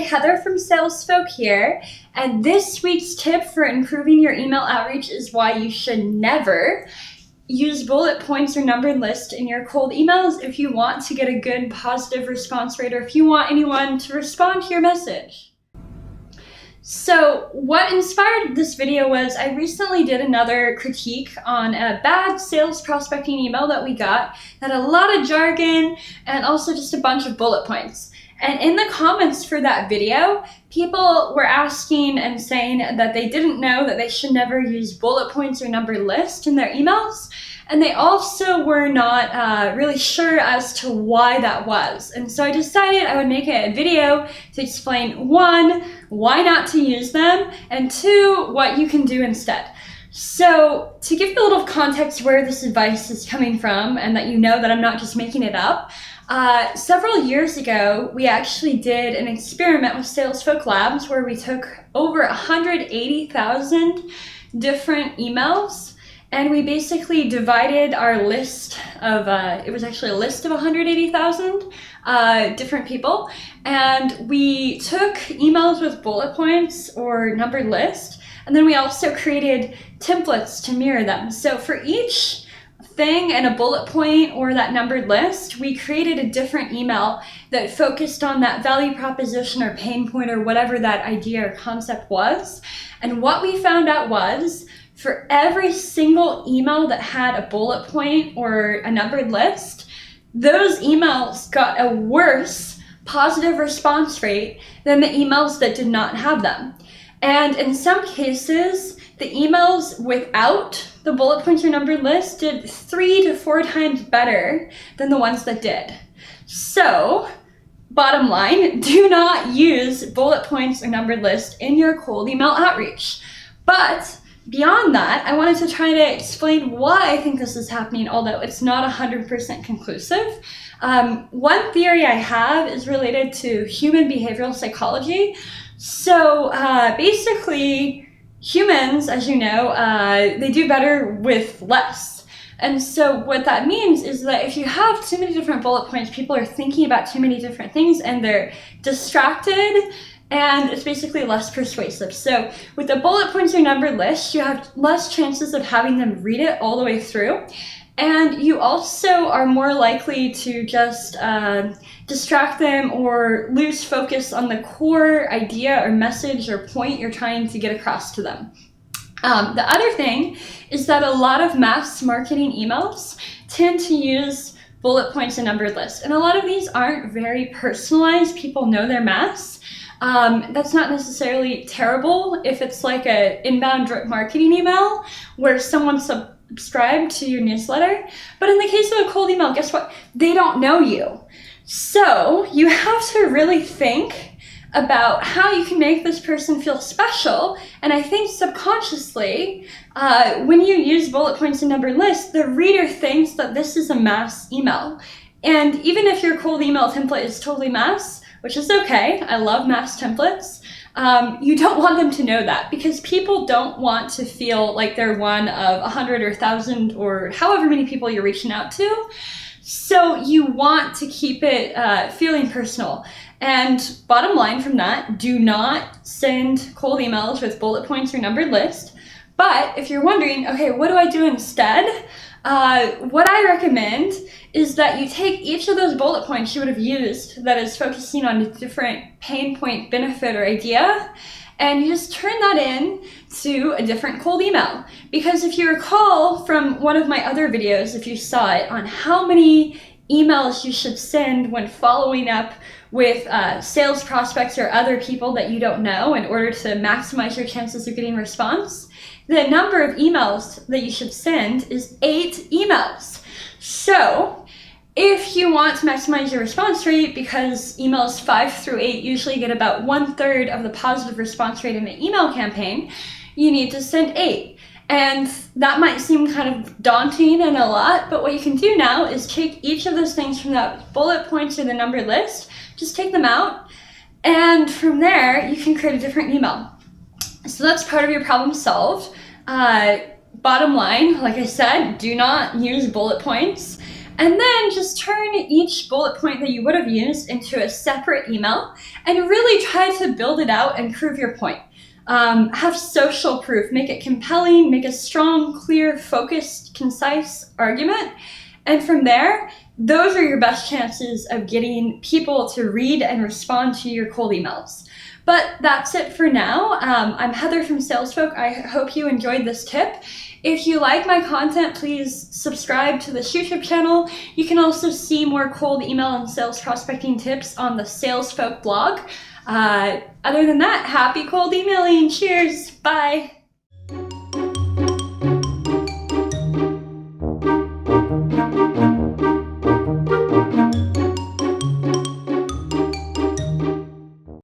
Heather from SalesFolk here, and this week's tip for improving your email outreach is why you should never use bullet points or numbered lists in your cold emails if you want to get a good positive response rate or if you want anyone to respond to your message. So what inspired this video was I recently did another critique on a bad sales prospecting email that we got that had a lot of jargon and also just a bunch of bullet points. And in the comments for that video, people were asking and saying that they didn't know that they should never use bullet points or numbered lists in their emails. And they also were not really sure as to why that was. And so I decided I would make a video to explain, one, why not to use them, and two, what you can do instead. So to give you a little context where this advice is coming from and that you know that I'm not just making it up, several years ago, we actually did an experiment with SalesFolk Labs where we took over 180,000 different emails and we basically divided our list of, it was actually a list of 180,000 different people, and we took emails with bullet points or numbered list, and then we also created templates to mirror them. So for each thing and a bullet point or that numbered list, we created a different email that focused on that value proposition or pain point or whatever that idea or concept was. And what we found out was for every single email that had a bullet point or a numbered list, those emails got a worse positive response rate than the emails that did not have them. And in some cases, the emails without the bullet points or numbered list did 3 to 4 times better than the ones that did. So, bottom line, do not use bullet points or numbered list in your cold email outreach. But beyond that, I wanted to try to explain why I think this is happening, although it's not 100% conclusive. One theory I have is related to human behavioral psychology. So basically, humans, as you know, they do better with less. And so what that means is that if you have too many different bullet points, people are thinking about too many different things and they're distracted, and it's basically less persuasive. So with the bullet points or numbered list, you have less chances of having them read it all the way through. And you also are more likely to just distract them or lose focus on the core idea or message or point you're trying to get across to them. The other thing is that a lot of mass marketing emails tend to use bullet points and numbered lists. And a lot of these aren't very personalized. People know their mass. That's not necessarily terrible if it's like an inbound drip marketing email where someone subscribed to your newsletter. But in the case of a cold email, guess what? They don't know you. So you have to really think about how you can make this person feel special. And I think subconsciously, when you use bullet points and numbered lists, the reader thinks that this is a mass email. And even if your cold email template is totally mass, which is okay, I love mass templates, you don't want them to know that because people don't want to feel like they're one of 100 or 1,000 or however many people you're reaching out to. So you want to keep it feeling personal. And bottom line from that, do not send cold emails with bullet points or numbered list. But if you're wondering, okay, what do I do instead? What I recommend is that you take each of those bullet points you would have used that is focusing on a different pain point, benefit, or idea, and you just turn that in to a different cold email. Because if you recall from one of my other videos, if you saw it, on how many emails you should send when following up with sales prospects or other people that you don't know in order to maximize your chances of getting response, the number of emails that you should send is 8 emails. So if you want to maximize your response rate, because emails 5 through 8 usually get about 1/3 of the positive response rate in an email campaign, you need to send 8. And that might seem kind of daunting and a lot, but what you can do now is take each of those things from that bullet points or the numbered list, just take them out, and from there you can create a different email. So that's part of your problem solved. Bottom line, like I said, do not use bullet points. And then just turn each bullet point that you would have used into a separate email and really try to build it out and prove your point. Have social proof, make it compelling, make a strong, clear, focused, concise argument. And from there, those are your best chances of getting people to read and respond to your cold emails. But that's it for now. I'm Heather from SalesFolk. I hope you enjoyed this tip. If you like my content, please subscribe to this YouTube channel. You can also see more cold email and sales prospecting tips on the SalesFolk blog. Other than that, happy cold emailing. Cheers. Bye.